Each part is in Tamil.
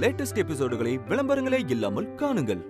லேட்டஸ்ட் எபிசோடுகளை விளம்பரங்களே இல்லாமல் காணுங்கள்.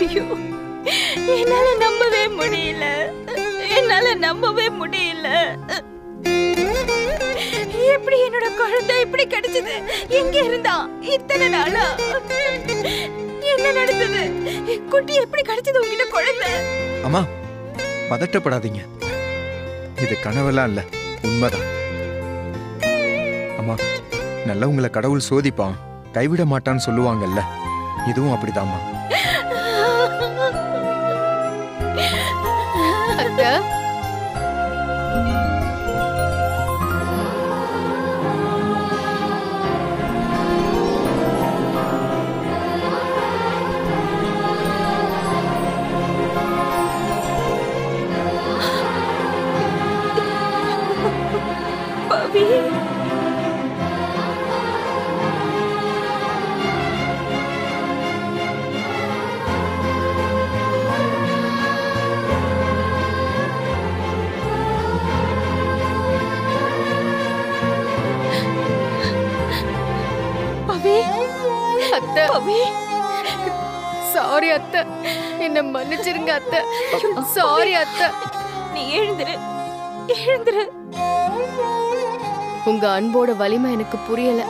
ஐயோ, என்னால நம்பவே முடியல. எப்படி என்னோட குழந்தை இப்படி கிடைச்சது? எங்க இருந்தா இத்தனை நாளா? என்ன நடந்தது? குட்டி எப்படி கிடைச்சது உங்ககிட்ட குழந்தை? அம்மா, பதட்டப்படாதீங்க. இது கனவெல்லாம் இல்ல, உண்மைதான். அம்மா, நல்லா உங்களை கடவுள் சோதிப்பான், கைவிட மாட்டான்னு சொல்லுவாங்கல்ல, இதுவும் அப்படிதாம்மா. பவி, அத்தை, பவி, சாரி சாரி அத்தை, என்ன மன்னிச்சிருங்க அத்தை. சாரி அத்தை. நீ எழுந்துரு, எழுந்துரு. உங்க அன்போட வலிமை எனக்கு புரியல.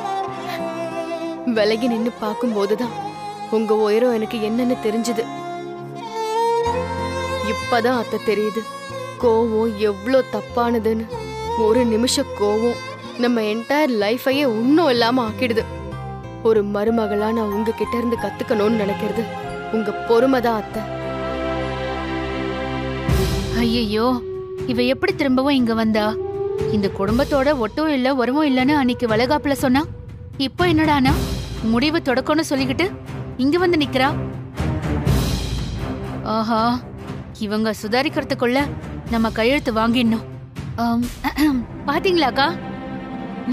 விலகி நின்னு பார்க்கும்போதுதான் உங்க உயரம் எனக்கு என்னன்னு தெரிஞ்சது. இப்பதான் அத்தை தெரியுது கோவம் எவ்வளோ தப்பானதுன்னு. ஒரு நிமிஷம் கோவம் நம்ம என்டையர் லைஃபையே ஒன்னும் இல்லாம ஆக்கிடுது. ஒரு மருமகளா நான் உங்ககிட்ட இருந்து கத்துக்கணும்னு நினைக்கிறது உங்க பொறுமைதான் அத்தை. ஐயோ, இவ எப்படி திரும்பவும் இங்க வந்தா? இந்த குடும்பத்தோட ஒட்டும் இல்ல உறவும் இல்லன்னு அன்னைக்கு வளகாப்புல சொன்னா, இப்போ என்னடானா முடிவு தொடக்கம்னு சொல்லிக்கிட்டு இங்க வந்து நிக்கிறா. ஆஹா, இவங்க சுதாரிக்கிறதுக்குள்ள நம்ம கையெழுத்து வாங்கிடணும். பாத்தீங்களாக்கா,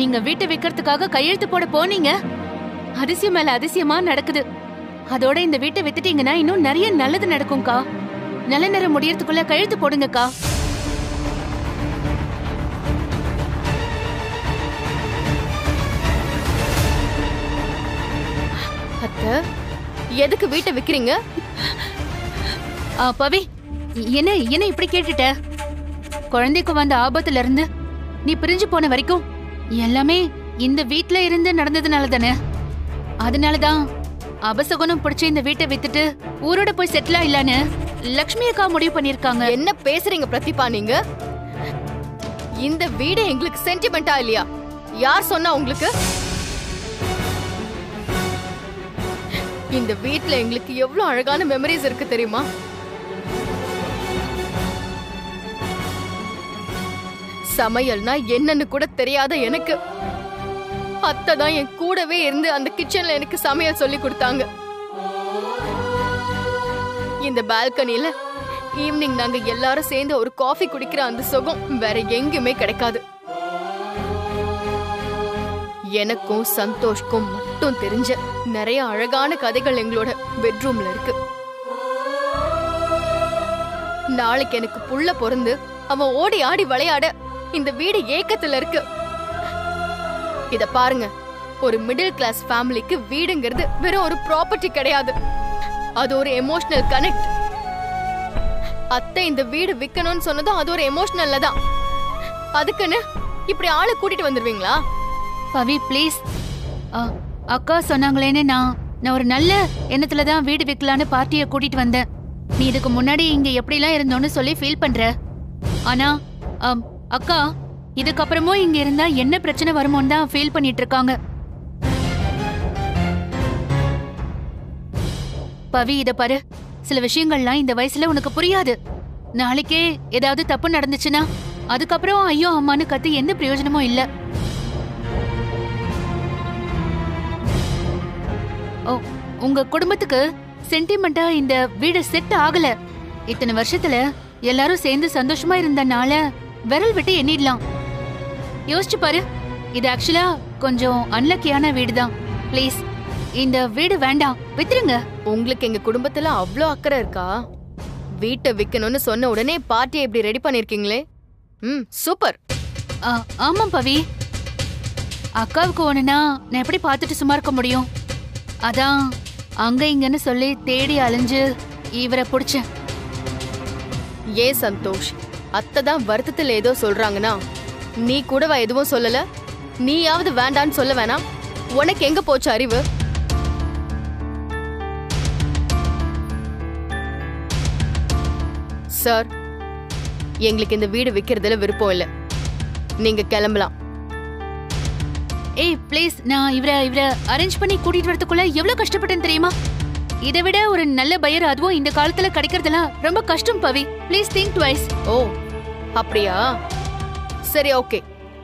நீங்க வீட்டை விக்கிறதுக்காக கையெழுத்து போட போனீங்க, அதிசயம் மேல அதிசயமா நடக்குது. அதோட இந்த வீட்டை வித்துட்டீங்கன்னா இன்னும் நிறைய நல்லது நடக்கும்க்கா. நல்ல நேரம் முடியறதுக்குள்ள கையெழுத்து போடுங்கக்கா. அத்தை, எதுக்கு வீட்டை விக்கிறீங்க? பவி, என்ன என்ன இப்படி கேட்டுட்ட? குழந்தைக்கு வந்த ஆபத்துல இருந்து நீ பிரிஞ்சு போன வரைக்கும் எல்லாமே இந்த வீட்ல இருந்து நடந்ததுனால தானே. அதனாலதான் அபசகுணம் பிடிச்ச இந்த வீட்டை வித்துட்டு ஊரோட போய் செட்டில் ஆயிலான்னு லக்ஷ்மி அக்கா முடிவு பண்ணிருக்காங்க. என்ன பேசுறீங்க பிரதீபா நீங்க? இந்த வீடு எங்களுக்கு சென்டிமெண்டா இல்லையா? யார் சொன்னா உங்களுக்கு? இந்த வீட்ல எங்களுக்கு எவ்வளவு அழகான மெமரிஸ் இருக்கு தெரியுமா? சமையல்னா என்னன்னு கூட தெரியாத எனக்கு அத்தை தான் என் கூடவே இருந்து அந்த கிச்சன்ல எனக்கு சமையல் சொல்லி கொடுத்தாங்க. இந்த பால்கனில ஈவினிங் நாங்க எல்லாரும் சேர்ந்து ஒரு காஃபி குடிக்கிற அந்த சுகம் வேற எங்கேயுமே கிடைக்காது. எனக்கும் சந்தோஷ்க்கும் மட்டும் தெரிஞ்ச நிறைய அழகான கதைகள் எங்களோட பெட்ரூம்ல இருக்கு. நாளைக்கு எனக்கு புள்ள பிறந்து அவன் ஓடி ஆடி விளையாட இந்த வீடு ஏக்கத்துல இருக்கு. இத பாருங்க, ஒரு மிடில் கிளாஸ் ஃபேமிலிக்கு வீடுங்கிறது வெறும் ஒரு ப்ராப்பர்ட்டி கிடையாது, அது ஒரு எமோஷனல் கனெக்ட். அத்தை இந்த வீடு விக்கணும்னு சொன்னதும் அது ஒரு எமோஷனல்ல தான். அதுக்குன்னு இப்படி ஆளை கூட்டிட்டு வந்துருவீங்களா? பவி ப்ளீஸ், அக்கா சொன்னாங்களேன்னு நான் ஒரு நல்ல எண்ணத்துல தான் வீடு விக்கலான்னு பார்ட்டியை கூட்டிட்டு வந்தேன். நீ இதுக்கு முன்னாடி இங்க எப்படிலாம் இருந்தோன்னு சொல்லி ஃபீல் பண்ற. ஆனா அக்கா இதுக்கப்புறமும் இங்க இருந்தா என்ன பிரச்சனை வருமோன்னு தான் ஃபீல் பண்ணிட்டு இருக்காங்க. பவி இத பாரு, சில விஷயங்கள்லாம் இந்த வயசுல உனக்கு புரியாது. நாளைக்கே ஏதாவது தப்பு நடந்துச்சுன்னா அதுக்கப்புறம் ஐயோ அம்மான்னு கத்து எந்த பிரயோஜனமும் இல்ல. உங்க குடும்பத்துக்கு சென்டிமெண்டா இந்த வீடு செட் ஆகல. இத்தனை வருஷத்துல எல்லாரும் சேர்ந்து சந்தோஷமா இருந்தனால விரல் விட்டு எண்ணிடலாம். யோசிச்சு பாரு, இது ஆக்சுவலா கொஞ்சம் அன்லக்கியான வீடுதான். ப்ளீஸ் இந்த வீடு வேண்டாம், வித்துருங்க. உங்களுக்கு எங்க குடும்பத்துல அவ்வளோ அக்கறை இருக்கா? வீட்டை விக்கணும்னு சொன்ன உடனே பார்ட்டியை இப்படி ரெடி பண்ணிருக்கீங்களே, சூப்பர். ஆமா பவி, அக்காவுக்கு ஒண்ணுனா நான் எப்படி பார்த்துட்டு சும்மா இருக்க முடியும்? அதான் அங்க இங்கன்னு சொல்லி தேடி அலைஞ்சு இவரை பிடிச்சேன். ஏன் சந்தோஷ், அத்தை தான் வருத்தத்துல ஏதோ சொல்றாங்கன்னா நீ கூடவா எதுவும் சொல்லல? நீயாவது வேண்டான்னு சொல்ல வேணாம்? உனக்கு எங்க போச்சு அறிவு? சார், எங்களுக்கு இந்த வீடு விக்கிறதுல விருப்பம் இல்ல, நீங்க கிளம்பலாம். ஏய் ப்ளீஸ், நான் இவரை அரேஞ்ச் பண்ணி கூட்டிட்டு வரதுக்குள்ள எவ்வளவு கஷ்டப்பட்டேன்னு தெரியுமா? இதை விட ஒரு நல்ல பையர் அதுவும் இந்த காலத்துல கிடைக்கிறதுலாம் ரொம்ப கஷ்டம் Pavi. Please think twice. Oh அப்படியா? சரி ஓகே,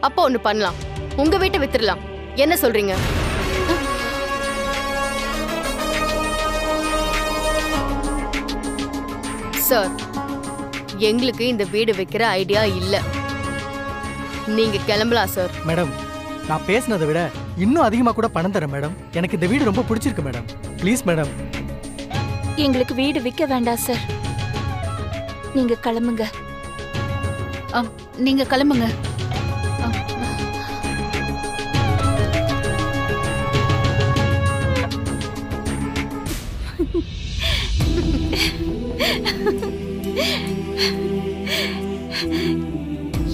அப்போ ஒண்ணு பண்ணலாம், உங்க வீட்டை வித்துடலாம். என்ன சொல்றீங்க? சார், எங்களுக்கு இந்த வீடு விக்கிற ஐடியா இல்ல, நீங்க கிளம்பலாம் சார். மேடம், நான் பேசினதை விட இன்னும் அதிகமா கூட பணம் தரேன் மேடம். எனக்கு இந்த வீடு ரொம்ப பிடிச்சிருக்கு மேடம். Please madam. எங்களுக்கு வீடு விற்க வேண்டாம் சார், நீங்க கிளம்புங்க. நீங்க கிளம்புங்க.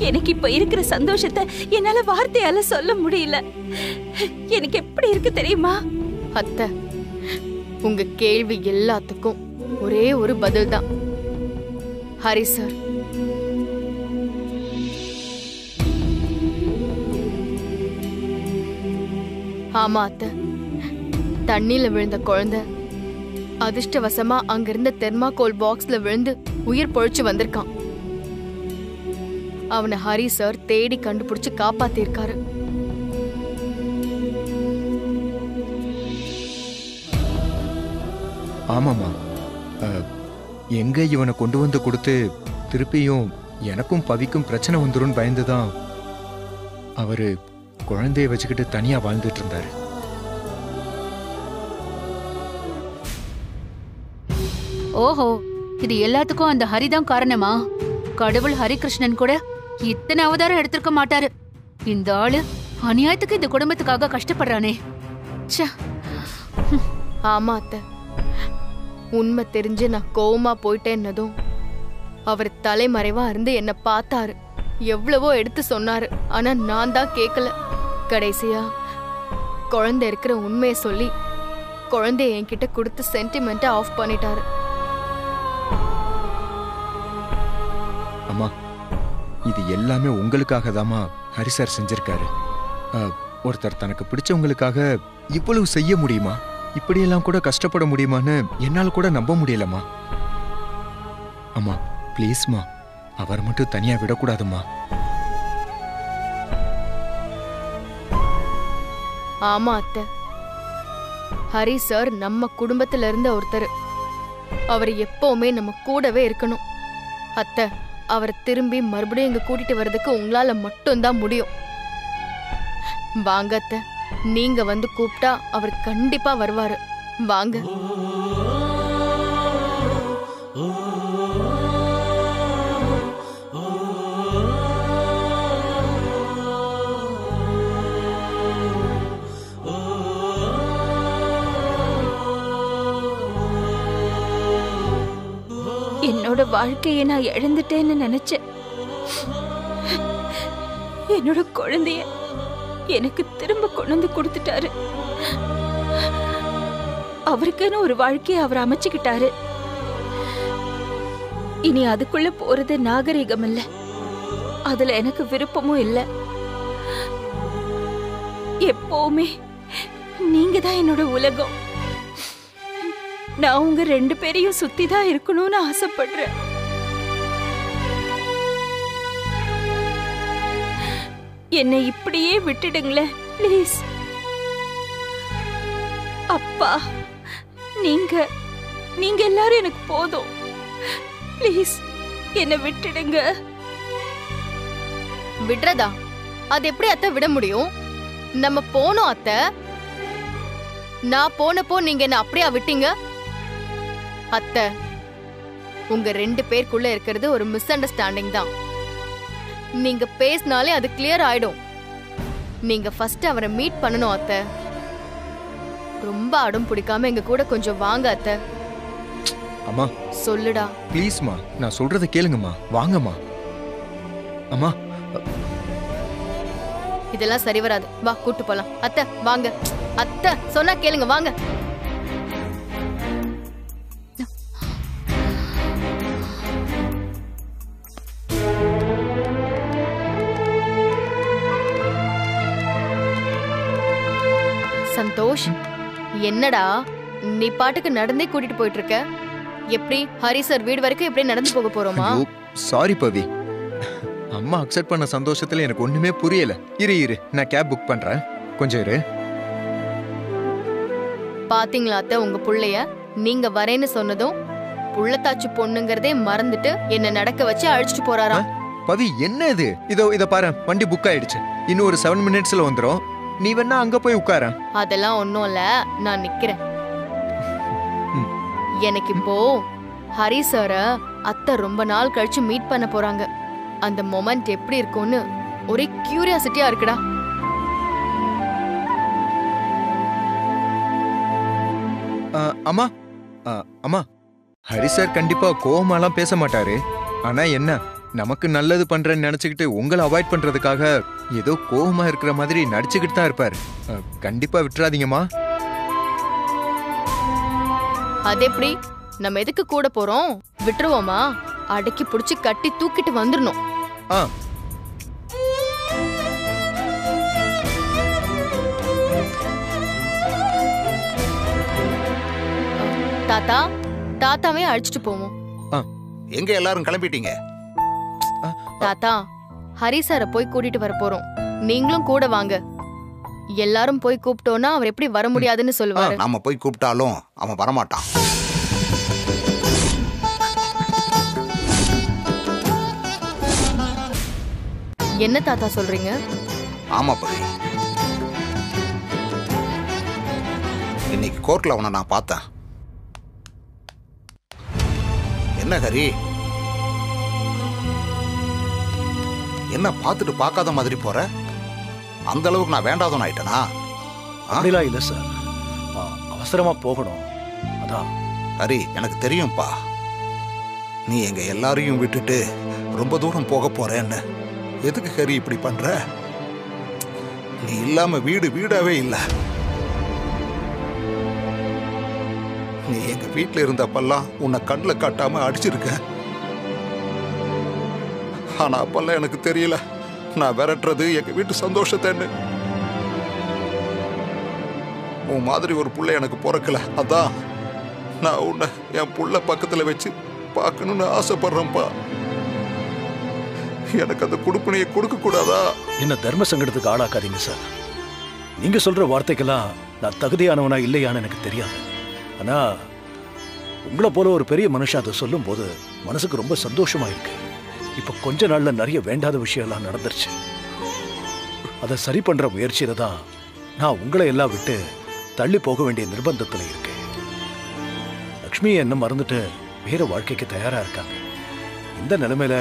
எனக்கு இப்ப இருக்கிற சந்தோஷத்தை என்னால வார்த்தையால சொல்ல முடியல. எனக்கு எப்படி இருக்கு தெரியுமா? அத்தை, உங்க கேள்வி எல்லாத்துக்கும் ஒரே ஒரு பதில் தான். ஹரி சார். ஆமா அத்தை, தண்ணியில விழுந்த குழந்தை அதிர்ஷ்டவசமா அங்கிருந்த தெர்மாகோல் பாக்ஸ்ல விழுந்து உயிர் பொழைச்சு வந்திருக்கான். அவனை ஹரி சார் தேடி கண்டுபிடிச்சு காப்பாத்திருக்காரு. ஆமாம்மா. எங்க இவனை கொண்டு வந்து கொடுத்து திருப்பியும் எனக்கும் பவிக்கும் பிரச்சனை வந்துரும்னு பயந்துதான் அவரு குழந்தைய வச்சுக்கிட்டு தனியா வாழ்ந்துட்டு இருந்தாரு. ஓஹோ, இது எல்லாத்துக்கும் அந்த ஹரிதான் காரணமா? கடவுள் ஹரிகிருஷ்ணன் கூட இத்தனை அவதாரம் எடுத்திருக்க மாட்டாரு. இந்த ஆளு அநியாயத்துக்கு இந்த குடும்பத்துக்காக கஷ்டப்படுறானே. ச்சே. ஆமா அத்தை, உண்மை தெரிஞ்சு நான் கோவமா போயிட்டேன்னதும் அவர் தலைமறைவா இருந்து என்ன பார்த்தாரு. எவ்வளவோ எடுத்து சொன்னாரு. ஆனா நான் தான் கேட்கல. கடைசியா குழந்தை இருக்கிற உண்மையை சொல்லி குழந்தைய என்கிட்ட கொடுத்து சென்டிமெண்ட்டை ஆஃப் பண்ணிட்டாரு. அம்மா, இது எல்லாமே உங்களுக்காக தாமா ஹரி சார் செஞ்சிருக்காரு. ஒருத்தர் தனக்கு பிடிச்சவங்களுக்காக இவ்வளவு செய்ய முடியுமா? இப்படியெல்லாம் கூட கஷ்டப்பட முடியுமான்னு என்னால் கூட நம்ப முடியலம்மா. அம்மா ப்ளீஸ்மா, அவர் மட்டும் தனியா விடக்கூடாதும்மா. ஆமா அத்தை, ஹரி சார் நம்ம குடும்பத்துல இருந்த ஒருத்தர். அவர் எப்பவுமே நம்ம கூடவே இருக்கணும். அத்தை, அவரை திரும்பி மறுபடியும் இங்க கூட்டிட்டு வர்றதுக்கு உங்களால மட்டும்தான் முடியும். வாங்க அத்தை, நீங்க வந்து கூப்பிட்டா அவர் கண்டிப்பா வருவாரு. வாங்க. என்னோட வாழ்க்கையை நான் இழந்துட்டேன்னு நினைச்சேன். என்னோட குழந்தைய எனக்கு திரும்ப கொண்டு வந்து கொடுத்துட்டாரு. அவருக்குன்னு ஒரு வாழ்க்கையை அவர் அமைச்சுக்கிட்டாரு. இனி அதுக்குள்ள போறது நாகரிகம் இல்ல, அதுல எனக்கு விருப்பமும் இல்ல. எப்பவுமே நீங்க தான் என்னோட உலகம். நான் உங்க 2 பேரையும் சுத்தி தான் இருக்கணும்னு ஆசைப்படுறேன். என்னை இப்படியே விட்டுடுங்களேன் ப்ளீஸ். அப்பா, நீங்க எல்லாரும் எனக்கு போதும். ப்ளீஸ் என்னை விட்டுடுங்க. விடுறதா? அது எப்படி அத்தை விட முடியும்? நம்ம போனோம் அத்தை. நான் போனப்போ நீங்க என்ன அப்படியா விட்டீங்க? அத்தை, உங்க 2 பேருக்குள்ள இருக்கிறது ஒரு மிஸ் அண்டர்ஸ்டாண்டிங் தான். நீங்க பேசினாலே அது கிளியர் ஆயிடும். நீங்க ஃபர்ஸ்ட் அவரை மீட் பண்ணணும் அத்தை. ரொம்ப அடம் பிடிக்காம எங்க கூட கொஞ்சம் வாங்க அத்தை. அம்மா சொல்லுடா. ப்ளீஸ்மா, நான் சொல்றத கேளுங்கம்மா. வாங்கம்மா. அம்மா, இதெல்லாம் சரி வராது. வா, கூட்டு போலாம். அத்தை வாங்க. அத்தை சொன்னா கேளுங்க, வாங்க. சந்தோஷ், என்னடா நீ பாட்டுக்கு நடந்தே கூட்டிட்டு போயிட்டு இருக்க? எப்படி ஹரி சார் வீடு வரைக்கும் எப்படி நடந்து போக போறோமா? சாரி பவி. அம்மா அக்செப்ட் பண்ண சந்தோஷத்துல எனக்கு ஒண்ணுமே புரியல. இரு, நான் கேப் புக் பண்றேன். கொஞ்சம் இரு. பாத்தீங்களா அத்தை, உங்க புள்ளைய நீங்க வரேன்னு சொன்னதும் புள்ளத்தாச்சு பொண்ணுங்கிறதே மறந்துட்டு என்ன நடக்க வச்சு அழைச்சிட்டு போறாராம். பவி, என்ன இது? இத பாரு, வண்டி புக் ஆயிடுச்சு. இன்னும் ஒரு 7 மினிட்ஸ்ல வந்துரும். நீ வேணா அங்க போய் உட்கார. அதெல்லாம் ஒண்ணும் இல்ல, நான் நிக்கிறேன். எனக்கு இப்போ ஹரி சார அத்தை ரொம்ப நாள் கழிச்சு மீட் பண்ண போறாங்க. அந்த மொமெண்ட் எப்படி இருக்கும்னு ஒரே கியூரியாசிட்டியா இருக்குடா. அம்மா, அம்மா ஹரி சார் கண்டிப்பா கோவமாலாம் பேச மாட்டாரு. ஆனா என்ன, நமக்கு நல்லது பண்றேன்னு நினைச்சுக்கிட்டு உங்களை அவாய்ட் பண்றதுக்காக ஏதோ கோவமா இருக்கிற மாதிரி நடிச்சுக்கிட்டு தான் இருப்பாரு. கண்டிப்பா விட்டுறாதீங்கம்மா. அது எப்படி? நம்ம எதுக்கு கூட போறோம்? விட்டுருவோமா? அடக்கி புடிச்சு கட்டி தூக்கிட்டு வந்துடணும். தாத்தா, தாத்தாவே அழைச்சிட்டு போவோம். எங்க எல்லாரும் கிளம்பிட்டீங்க? தாத்தா, ஹரி சார போய் கூட்டிட்டு வர போறோம். நீங்களும் கூட வாங்க. எல்லாரும் போய் கூப்பிட்டோம்னா அவர் எப்படி வர முடியாதுன்னு சொல்லுவாரு. நாம போய் கூப்பிட்டாலும் அவன் வரமாட்டான். என்ன தாத்தா சொல்றீங்க? ஆமா பவி, இன்னைக்கு கோர்ட்ல அவனை நான் பார்த்தேன். என்ன ஹரி, என்ன பார்த்துட்டு பார்க்காத மாதிரி போற? அந்த அளவுக்கு நான் வேண்டாதவன் ஆயிட்டனா? அப்படிலாம் இல்ல சார், அவசரமா போகணும் அதான். ஹரி, எனக்கு தெரியும்பா, நீ எங்க எல்லாரையும் விட்டுட்டு ரொம்ப தூரம் போக போறேன்னு. எதுக்கு ஹரி இப்படி பண்ற? நீ இல்லாம வீடு வீடாவே இல்ல. நீ எங்க வீட்டுல இருந்தப்பெல்லாம் உன்னை கண்ணுல காட்டாம அடிச்சிருக்க. ஆனா அப்பெல்லாம் எனக்கு தெரியல நான் விரட்டுறது எங்க வீட்டு சந்தோஷத்தேன்னு. உன் மாதிரி ஒரு புள்ள எனக்கு பிறக்கல. அதான் நான் உன்னை என் புள்ள பக்கத்துல வச்சு பார்க்கணும்னு ஆசைப்படுறேன்ப்பா. எனக்கு அந்த குடுப்பனையை கொடுக்க கூடாதா? என்ன தர்ம சங்கடத்துக்கு ஆளாக்காதீங்க சார். நீங்க சொல்ற வார்த்தைக்கெல்லாம் நான் தகுதியானவனா இல்லையான்னு எனக்கு தெரியாது. ஆனா உங்களை போல ஒரு பெரிய மனுஷன் அதை சொல்லும் போது மனசுக்கு ரொம்ப சந்தோஷமா இருக்கு. இப்ப கொஞ்ச நாள்ல நிறைய வேண்டாத விஷயம் எல்லாம் நடந்துருச்சு. அதை சரி பண்ற முயற்சியில தான் நான் உங்களை எல்லாம் விட்டு தள்ளி போக வேண்டிய நிர்பந்தத்துல இருக்கேன். லக்ஷ்மியை என்ன மறந்துட்டு வேற வாழ்க்கைக்கு தயாரா இருக்காங்க. இந்த நிலைமையில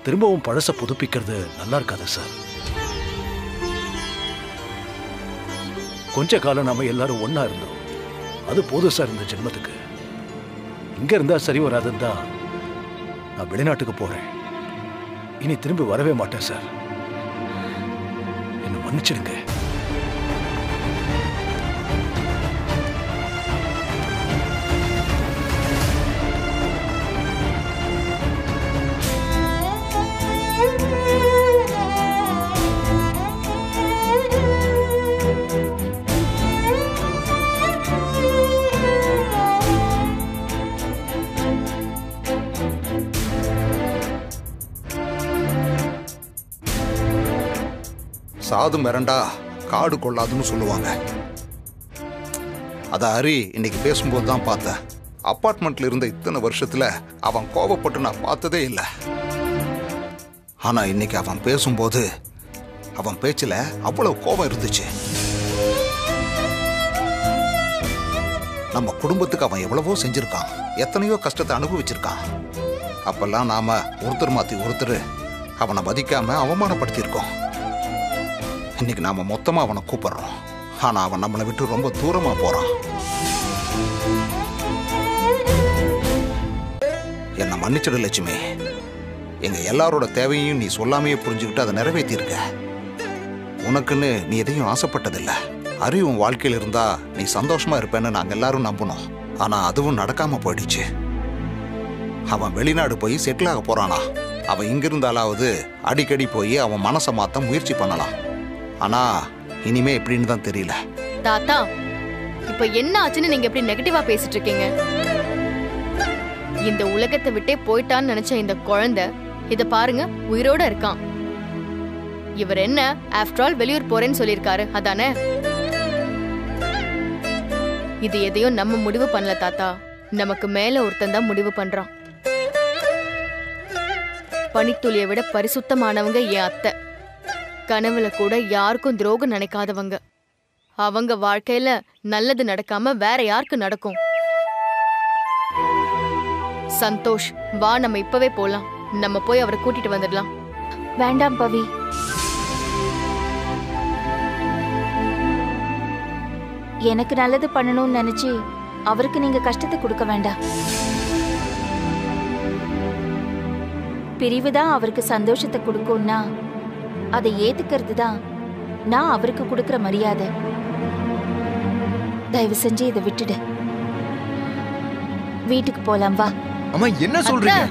திரும்பவும் பழச புதுப்பிக்கிறது நல்லா இருக்காது சார். கொஞ்ச காலம் நாம எல்லாரும் ஒன்னா இருந்தோம், அது போதும் சார் இந்த ஜென்மத்துக்கு. இங்க இருந்தா சரி வராதுன்னு தான் நான் வெளிநாட்டுக்கு போறேன். இனி திரும்பி வரவே மாட்டேன் சார். என்ன மன்னிச்சிடுங்க. சாது மிரண்டா காடு கொள்ளாதுன்னு சொல்லுவாங்க. அத ஹரி இன்னைக்கு பேசும்போது தான் பார்த்தேன். அப்பார்ட்மெண்ட்ல இருந்த இத்தனை வருஷத்துல அவன் கோபப்பட்டு நான் பார்த்ததே இல்லை. ஆனா இன்னைக்கு அவன் பேசும்போது அவன் பேச்சுல அவ்வளவு கோபம் இருந்துச்சு. நம்ம குடும்பத்துக்கு அவன் எவ்வளவோ செஞ்சிருக்கான், எத்தனையோ கஷ்டத்தை அனுபவிச்சிருக்கான். அப்பெல்லாம் நாம ஒருத்தர் மாத்தி ஒருத்தர் அவனை மதிக்காம அவமானப்படுத்தியிருக்கோம். இன்னைக்கு நாம மொத்தமா அவனை கூப்பிடுறோம். ஆனா அவன் நம்மளை விட்டு ரொம்ப தூரமா போறான். என்ன மன்னிச்சிடு லட்சுமி. எங்க எல்லாரோட தேவையும் நீ சொல்லாமையே புரிஞ்சுக்கிட்டு அதை நிறைவேற்றியிருக்க. உனக்குன்னு நீ எதையும் ஆசைப்பட்டதில்லை. ஹரி உன் வாழ்க்கையில் இருந்தா நீ சந்தோஷமா இருப்பேன்னு நாங்க எல்லாரும் நம்பணும். ஆனா அதுவும் நடக்காம போயிடுச்சு. அவன் வெளிநாடு போய் செட்டில் ஆக போறானா. அவன் இங்கிருந்தாலாவது அடிக்கடி போய் அவன் மனசை மாத்த முயற்சி பண்ணலாம். ஆனா இனிமே எப்படின்னு தான் தெரியல. தாத்தா, இப்ப என்ன ஆச்சுன்னு நீங்க எப்படி நெகட்டிவா பேசிட்டு இருக்கீங்க? இந்த உலகத்தை விட்டே போயிட்டான்னு நினைச்ச இந்த குழந்தை இத பாருங்க உயிரோட இருக்கான். இவர் என்ன ஆஃப்டர் ஆல் வெளியூர் போறேன்னு சொல்லிருக்காரு, அதானே? இது எதையும் நம்ம முடிவு பண்ணல தாத்தா, நமக்கு மேல ஒருத்தன் தான் முடிவு பண்றான். பனித்துளியை விட பரிசுத்தமானவங்க என் அத்தை. கனவுல கூட யாருக்கும் துரோகம் நினைக்காதவங்க. அவங்க வாழ்க்கையில நல்லது நடக்காம வேற யாருக்கு நடக்கும்? சந்தோஷ், வா நம்ம இப்பவே போலாம். நம்ம போய் அவரை கூட்டிட்டு வந்துடலாம். வேண்டாம் பவி, எனக்கு நல்லது பண்ணணும்னு நினைச்சு அவருக்கு நீங்க கஷ்டத்தை கொடுக்க வேண்டாம். பிரிவு தான் அவருக்கு சந்தோஷத்தை கொடுக்கும்னா அதை ஏத்துக்கிறது தான் நான் அவருக்கு கொடுக்கிற மரியாதை. தயவு செஞ்சு இதை விட்டுடு. வீட்டுக்கு போலாம் வா. அம்மா என்ன சொல்றீங்க?